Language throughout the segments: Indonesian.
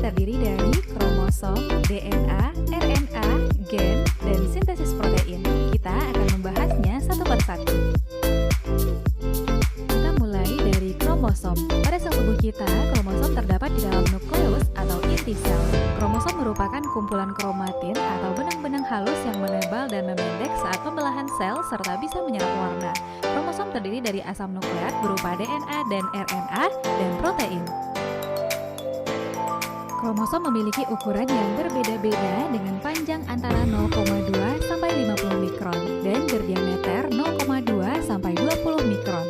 Terdiri dari kromosom, DNA, RNA, gen, dan sintesis protein. Kita akan membahasnya satu persatu. Kita mulai dari kromosom. Pada sel tubuh kita, kromosom terdapat di dalam nukleus atau inti sel. Kromosom merupakan kumpulan kromatin atau benang-benang halus yang menebal dan memendek saat pembelahan sel serta bisa menyerap warna. Kromosom terdiri dari asam nukleat berupa DNA dan RNA dan protein. Kromosom memiliki ukuran yang berbeda-beda dengan panjang antara 0,2 sampai 50 mikron dan berdiameter 0,2 sampai 20 mikron.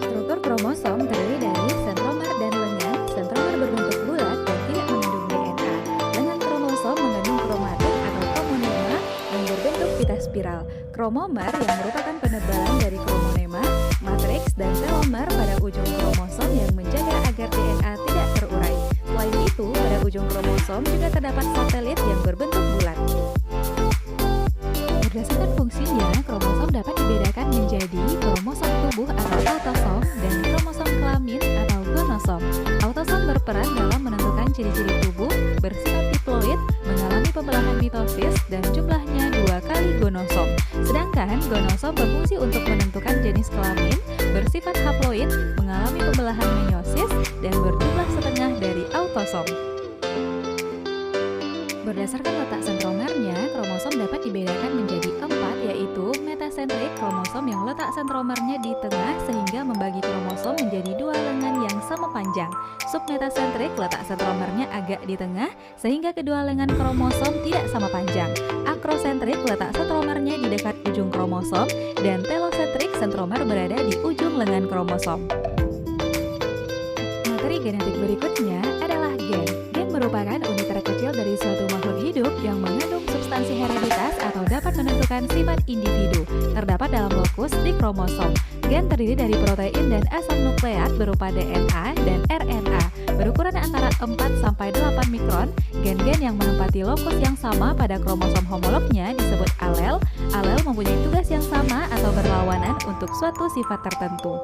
Struktur kromosom terdiri dari sentromer dan lengan. Sentromer berbentuk bulat dan tidak mengandung DNA. Lengan kromosom mengandung kromatin atau kromonema yang berbentuk pita spiral. Kromomer yang merupakan penebalan dari kromonema, matriks, dan telomer pada ujung kromosom yang menjaga agar DNA tidak terurai. Selain itu, pada ujung kromosom juga terdapat satelit yang berbentuk bulat. Berdasarkan fungsinya, kromosom dapat dibedakan menjadi kromosom tubuh atau autosom dan kromosom kelamin atau gonosom. Autosom berperan dalam menentukan ciri-ciri tubuh, bersifat diploid, mengalami pembelahan mitosis, dan jumlahnya 2 kali gonosom. Sedangkan gonosom berfungsi untuk menentukan jenis kelamin, bersifat haploid, mengalami pembelahan meiosis, dan berjumlah setengah dari autosom. Berdasarkan letak sentromernya, kromosom dapat dibedakan menjadi 4, yaitu metasentrik, kromosom yang letak sentromernya di tengah sehingga membagi kromosom menjadi 2 lengan yang sama panjang. Submetasentrik, letak sentromernya agak di tengah sehingga kedua lengan kromosom tidak sama panjang. Akrosentrik, letak sentromernya di dekat ujung kromosom, dan telosentrik, sentromer berada di ujung lengan kromosom. Materi genetik berikutnya adalah gen. Gen merupakan unit terkecil dari suatu makhluk hidup yang mengandung substansi hereditas atau dapat menentukan sifat individu. Terdapat dalam lokus di kromosom. Gen terdiri dari protein dan asam nukleat berupa DNA dan RNA. Berukuran antara 4-8 mikron, gen-gen yang menempati lokus yang sama pada kromosom homolognya disebut alel. Alel mempunyai tugas yang sama atau berlawanan untuk suatu sifat tertentu.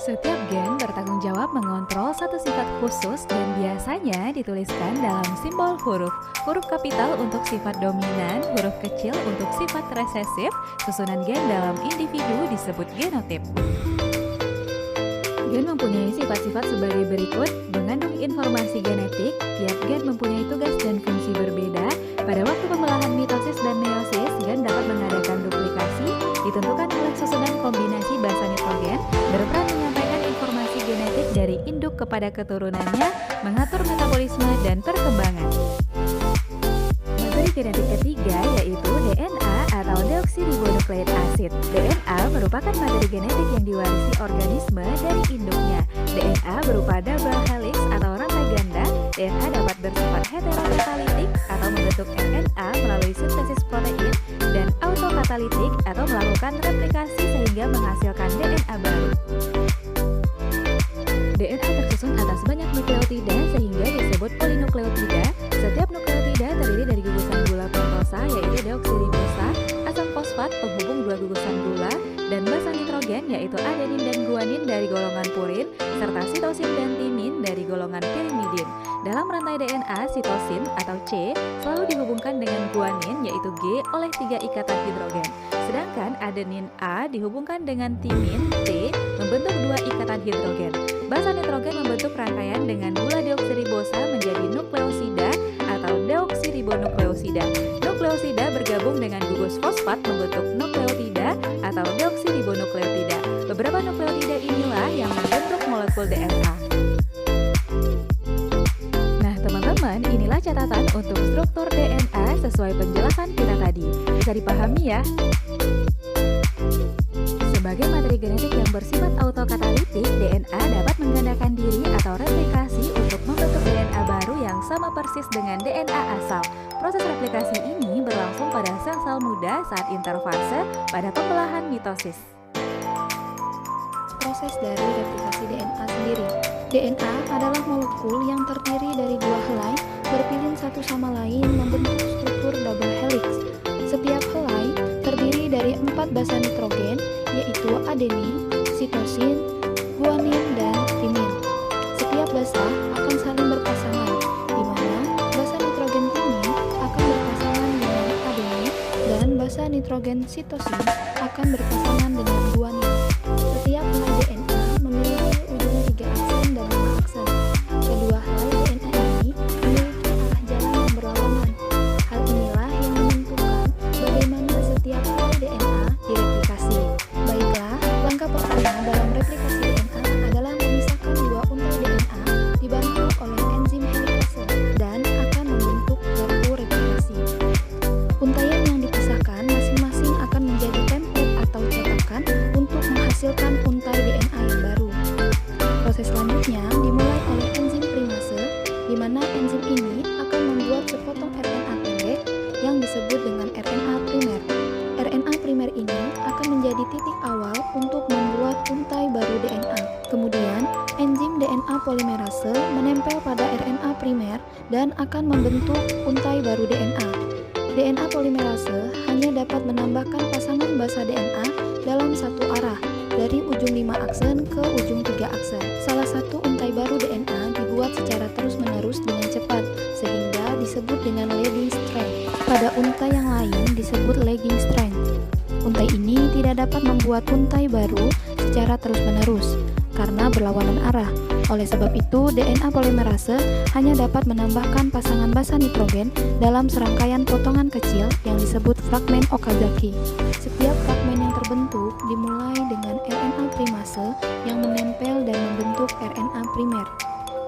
Setiap gen bertanggung jawab mengontrol satu sifat khusus dan biasanya dituliskan dalam simbol huruf. Huruf kapital untuk sifat dominan, huruf kecil untuk sifat resesif. Susunan gen dalam individu disebut genotip. Gen mempunyai sifat-sifat sebagai berikut: mengandung informasi genetik. Tiap gen mempunyai tugas dan fungsi berbeda. Pada waktu pembelahan mitosis dan meiosis, gen dapat mengadakan duplikasi, ditentukan oleh susunan kombinasi basa nitrogen, berperan menyampaikan informasi genetik dari induk kepada keturunannya, mengatur metabolisme dan perkembangan. Materi genetik ketiga yaitu DNA atau deoksiribonukleik asid. DNA merupakan materi genetik yang diwarisi organisme dari induknya. DNA berupa double helix atau rantai ganda. DNA dapat bersifat heterokatalitik atau membentuk RNA melalui sintesis protein dan autokatalitik atau melakukan replikasi sehingga menghasilkan DNA baru. DNA tersusun atas banyak nukleotida sehingga disebut polinukleotida. Setiap nukleotida terdiri dari gugusan gula pentosa yaitu deoksiribosa, asam fosfat penghubung dua gugusan gula, dan basa nitrogen yaitu adenin dan guanin dari golongan purin, serta sitosin dan timin dari golongan pirimidin. Dalam rantai DNA, sitosin atau C selalu dihubungkan dengan guanin yaitu G oleh 3 ikatan hidrogen. Sedangkan adenin A dihubungkan dengan timin T membentuk 2 ikatan hidrogen. Basa nitrogen membentuk rangkaian dengan gula deoksiribosa menjadi nukleosida atau deoksiribonukleosida. Nukleosida bergabung dengan gugus fosfat membentuk nukleotida atau deoksiribonukleotida. Beberapa nukleotida inilah yang membentuk molekul DNA. Nah teman-teman, inilah catatan untuk struktur DNA sesuai penjelasan kita tadi. Bisa dipahami ya? Sebagai materi genetik yang bersifat autokatalitik, DNA dapat menggandakan diri atau replikasi untuk membentuk DNA baru yang sama persis dengan DNA asal. Proses replikasi ini berlangsung pada sel-sel muda saat interfase pada pembelahan mitosis. Proses dari replikasi DNA sendiri. DNA adalah molekul yang terdiri dari dua helai berpilin satu sama lain membentuk struktur double helix. Setiap helai terdiri dari 4 basa nitrogen, yaitu adenin, sitosin, guanin, dan timin. Setiap basa akan saling berpasangan, di mana basa nitrogen timin akan berpasangan dengan adenin dan basa nitrogen sitosin akan berpasangan dengan guanin. Setiap helai DNA memiliki ujung 3 aksen dan 5 aksen. Kedua helai DNA ini memiliki arah jalan yang berlawanan. Hal inilah yang menentukan bagaimana setiap helai DNA direplikasi. Baiklah, langkah pertama dalam replikasi DNA adalah memisahkan dua untai DNA dibantu oleh enzim helikase dan akan membentuk garpu replikasi. Untaian yang dipisahkan masing-masing akan menjadi template atau cetakan untuk menghasilkan untai DNA yang baru. Proses selanjutnya dimulai oleh enzim primase, di mana enzim ini akan membuat sepotong RNA pendek yang disebut dengan RNA primer. RNA primer ini akan menjadi titik awal untuk membuat untai baru DNA. Kemudian, enzim DNA polimerase menempel pada RNA primer dan akan membentuk untai baru DNA. DNA polimerase hanya dapat menambahkan pasangan basa DNA dalam satu arah, dari ujung 5 aksen ke ujung 3 aksen. Salah satu untai baru DNA dibuat secara terus-menerus dengan cepat, sehingga disebut dengan leading strand. Pada untai yang lain disebut lagging strand. Untai ini tidak dapat membuat untai baru secara terus-menerus, karena berlawanan arah. Oleh sebab itu, DNA polimerase hanya dapat menambahkan pasangan basa nitrogen dalam serangkaian potongan kecil yang disebut fragmen Okazaki. Setiap fragmen yang terbentuk dimulai dengan RNA primase yang menempel dan membentuk RNA primer.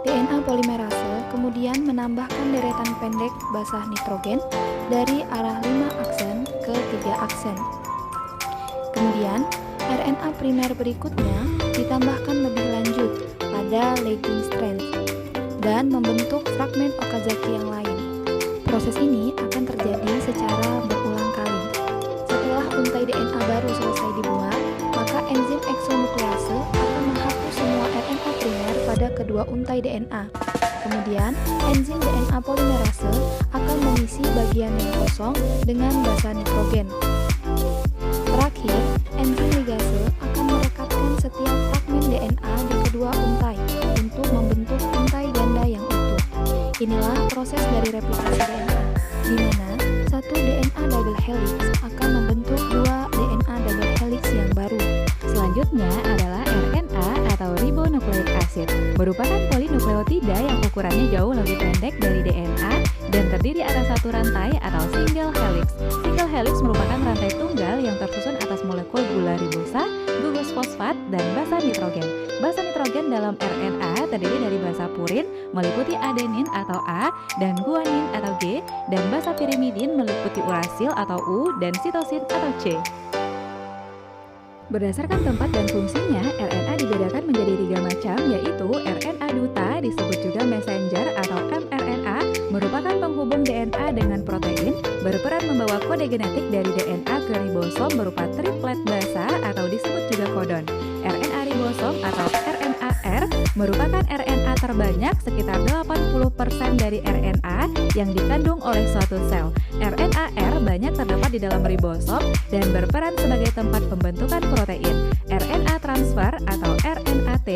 DNA polimerase kemudian menambahkan deretan pendek basa nitrogen dari arah 5 aksen ke 3 aksen. Kemudian, RNA primer berikutnya ditambahkan lebih lanjut pada lagging strand dan membentuk fragmen Okazaki yang lain. Proses ini akan terjadi secara berulang kali. Setelah untai DNA baru selesai dibuat, maka enzim eksonuklease akan menghapus semua RNA primer pada kedua untai DNA. Kemudian, enzim DNA polimerase akan mengisi bagian yang kosong dengan basa nitrogen. Terakhir, enzim ligase akan merekatkan setiap fragmen DNA di kedua untai untuk membentuk untai ganda yang utuh. Inilah proses dari replikasi DNA, di mana satu DNA double helix akan membentuk dua DNA double helix yang baru. Selanjutnya adalah RNA atau ribonucleic acid, merupakan polinukleotida yang ukurannya jauh lebih pendek dari DNA dan terdiri atas satu rantai atau single helix. Single helix merupakan rantai tunggal yang tersusun atas molekul gula ribosa, gugus fosfat, dan basa nitrogen. Basa nitrogen dalam RNA terdiri dari basa purin meliputi adenin atau A dan guanin atau G, dan basa pirimidin meliputi urasil atau U dan sitosin atau C. Berdasarkan tempat dan fungsinya, RNA dibedakan menjadi 3 macam, yaitu RNA duta disebut juga messenger atau mRNA, merupakan penghubung DNA dengan protein, berperan membawa kode genetik dari DNA ke ribosom berupa triplet basa atau disebut juga kodon. RNA ribosom atau RNA-R merupakan RNA terbanyak sekitar 80% dari RNA yang dikandung oleh suatu sel. RNA-R banyak terdapat di dalam ribosom dan berperan sebagai tempat pembentukan protein. RNA transfer atau RNA-T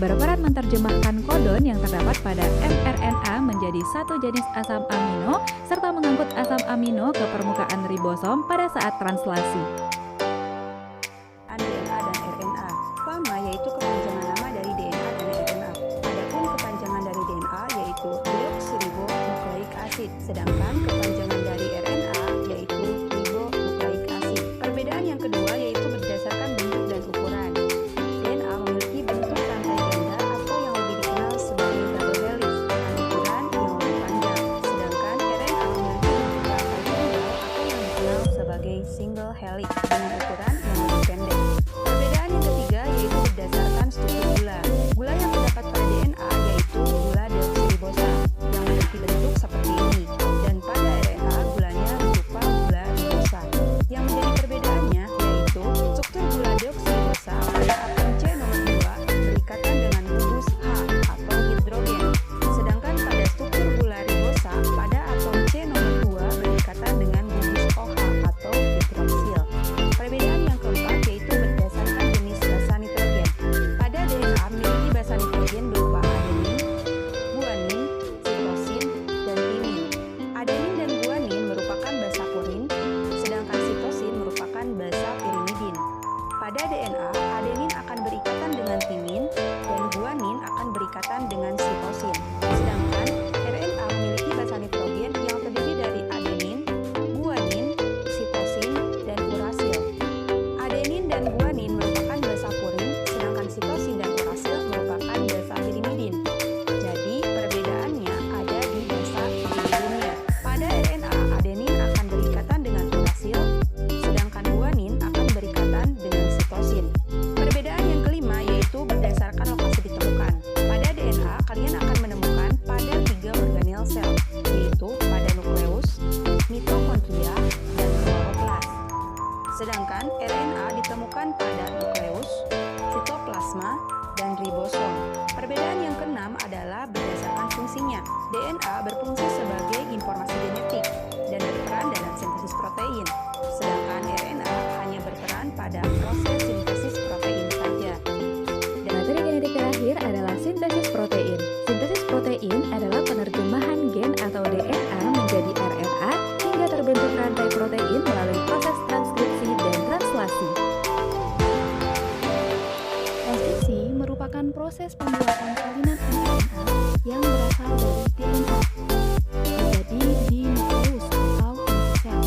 berperan menerjemahkan kodon yang terdapat pada mRNA menjadi satu jenis asam amino serta mengangkut asam amino ke permukaan ribosom pada saat translasi. DNA dan RNA. Pertama yaitu kepanjangan nama dari DNA dan RNA. Adapun kepanjangan dari DNA yaitu deoksiribonucleic acid, sedangkan kepanjangan dari RNA yaitu ribonucleic acid. Perbedaan yang kedua yaitu berdasarkan bentuk dan ukuran. DNA memiliki bentuk rantai ganda atau yang lebih dikenal sebagai double helix dengan ukuran yang lebih panjang, sedangkan RNA memiliki bentuk rantai tunggal atau yang dikenal sebagai single helix dengan ukuran yang lebih pendek. Perbedaan akan menemukan pada 3 organel sel, yaitu pada nukleus, mitokondria, dan kloroplas. Sedangkan RNA ditemukan pada nukleus, sitoplasma, dan ribosom. Perbedaan yang keenam adalah berdasarkan fungsinya. DNA berfungsi sebagai informasi genetik dan berperan dalam sintesis protein, sedangkan RNA hanya berperan pada proses sintesis protein saja. Materi genetik terakhir adalah sintesis protein. Sintesis protein adalah penerjemahan gen atau DNA menjadi RNA hingga terbentuk rantai protein melalui proses transkripsi dan translasi. Transkripsi merupakan proses pembuatan salinan mRNA yang berasal dari DNA, terjadi di nukleus atau inti sel.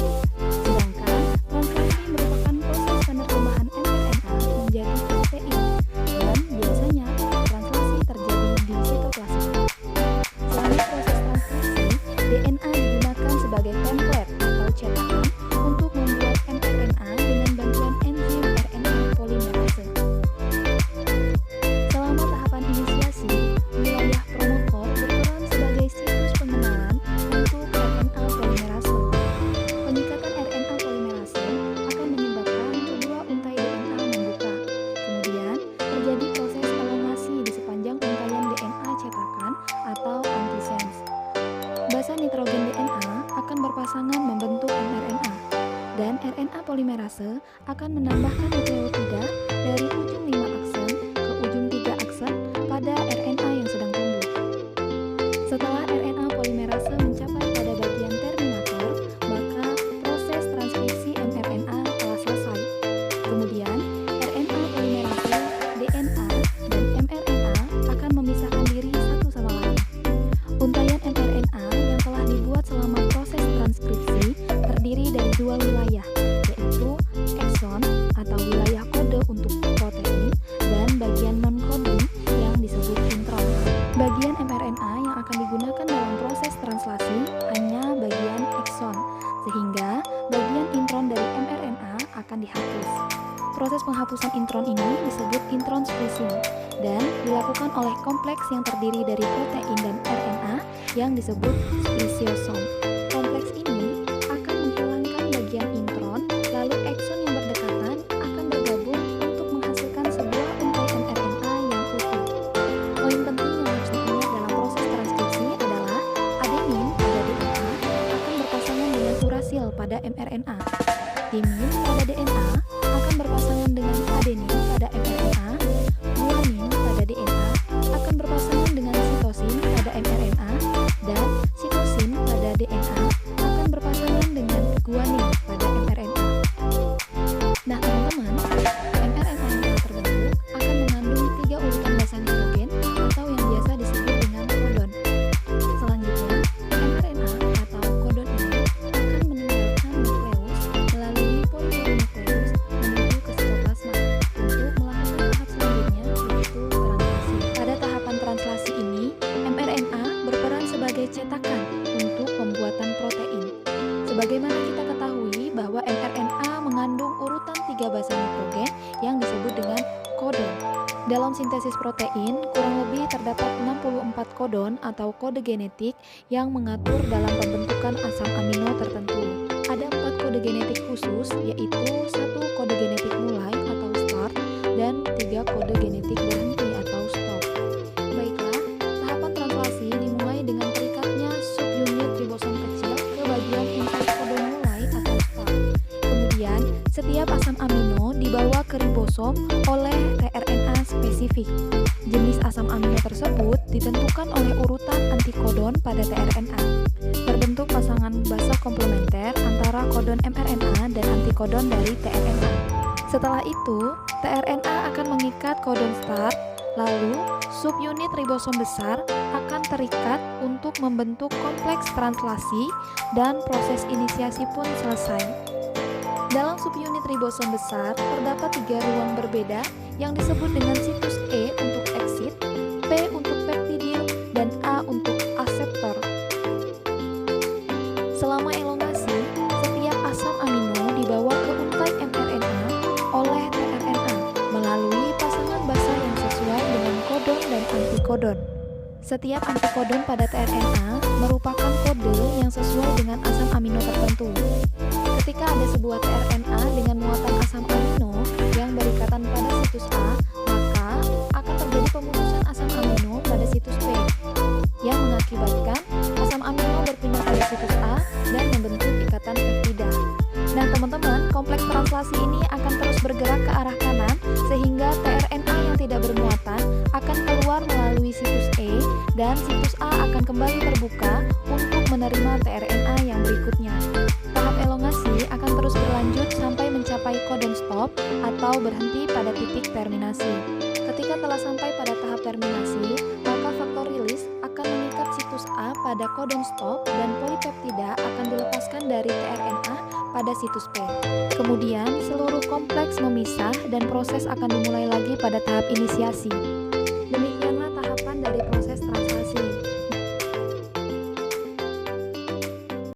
Sedangkan translasi merupakan proses penerjemahan mRNA menjadi protein, dan biasanya translasi terjadi di sitoplasma. Selama proses transkripsi, DNA digunakan sebagai template atau cetakan untuk membuat mRNA dengan bantuan enzim RNA polimerase. Selama tahapan inisiasi, wilayah promotor berperan sebagai situs pengenalan untuk RNA polimerase. Penyikatan RNA polimerase akan menyebabkan kedua untai DNA membuka. Kemudian, terjadi proses elongasi di sepanjang untaian DNA cetakan atau antisense. Basa nitrogen DNA akan berpasangan membentuk mRNA, dan RNA polimerase akan menambahkan nukleotida dari ujung 5 aksen ke ujung 3 aksen pada RNA yang sedang tumbuh. Setelah RNA polimerase mencapai pada bagian terminator, maka proses transkripsi mRNA telah selesai. Kemudian, RNA polimerase, DNA, dan mRNA akan memisahkan diri satu sama lain. Untaian mRNA yang telah dibuat selama proses transkripsi terdiri dari 2 wilayah, yaitu ekson atau wilayah kode untuk protein dan bagian non-coding yang disebut intron. Bagian mRNA yang akan digunakan dalam proses translasi hanya bagian ekson, sehingga bagian intron dari mRNA akan dihapus. Proses penghapusan intron ini disebut intron splicing dan dilakukan oleh kompleks yang terdiri dari protein dan RNA yang disebut splisiosom. Kompleks ini akan menghilangkan bagian intron, lalu ekson yang berdekatan akan bergabung untuk menghasilkan sebuah untai mRNA yang utuh. Poin penting yang harus diingat dalam proses transkripsi adalah adenin pada DNA akan berpasangan dengan urasil pada mRNA. Timin pada DNA akan berpasangan dengan adenin pada mRNA. Guanin pada DNA akan berpasangan dengan sitosin pada mRNA, dan sitosin pada DNA akan berpasangan dengan guanin pada mRNA. Nah teman-teman, mRNA yang telah terbentuk akan mengandung 3 urutan basa nitrogen atau yang biasa disebut dengan kodon. Selanjutnya, mRNA atau kodon ini akan meninggalkan nukleus melalui polipolinukleus menuju ke sitoplasma untuk melakukan tahap selanjutnya, yaitu translasi. Pada tahapan translasi ini, mRNA berperan sebagai cetakan untuk pembuatan protein. Sebagaimana kita ketahui bahwa mRNA mengandung urutan 3 basa nitrogen yang disebut dengan kodon. Dalam sintesis protein, kurang lebih terdapat 64 kodon atau kode genetik yang mengatur dalam pembentukan asam amino tertentu. Ada 4 kode genetik khusus, yaitu 1 kode genetik mulai atau start dan 3 kode genetik berhenti atau stop. Baiklah, tahapan translasi dimulai dengan terikatnya subunit ribosom kecil ke bagian untai kodon mulai atau start. Kemudian, setiap asam amino dibawa ke ribosom oleh tRNA spesifik. Jenis asam amino tersebut ditentukan oleh urutan antikodon pada tRNA. Berbentuk pasangan basa komplementer antara kodon mRNA dan antikodon dari tRNA. Setelah itu, tRNA akan mengikat kodon start, lalu subunit ribosom besar akan terikat untuk membentuk kompleks translasi dan proses inisiasi pun selesai. Dalam subunit ribosom besar terdapat 3 ruang berbeda yang disebut dengan situs E untuk exit, P untuk peptidil, dan A untuk aseptor. Selama elongasi, setiap asam amino dibawa ke untai mRNA oleh tRNA melalui pasangan basa yang sesuai dengan kodon dan antikodon. Setiap antikodon pada tRNA merupakan kode yang sesuai dengan asam amino tertentu. Ketika ada sebuah tRNA dengan muatan asam amino yang berikatan pada situs A, maka akan terjadi pemutusan asam amino pada situs P, yang mengakibatkan asam amino berpindah pada situs A dan membentuk ikatan peptida. Nah teman-teman, kompleks translasi ini akan terus bergerak ke arah kanan sehingga tRNA yang tidak bermuatan akan keluar melalui situs E dan situs A akan kembali terbuka untuk menerima tRNA yang berikutnya. Tahap elongasi akan terus berlanjut sampai mencapai codon stop atau berhenti pada titik terminasi. Ketika telah sampai pada tahap terminasi, maka faktor rilis akan mengikat situs A pada codon stop dan polipeptida akan dilepaskan dari tRNA pada situs P. Kemudian, seluruh kompleks memisah dan proses akan dimulai lagi pada tahap inisiasi.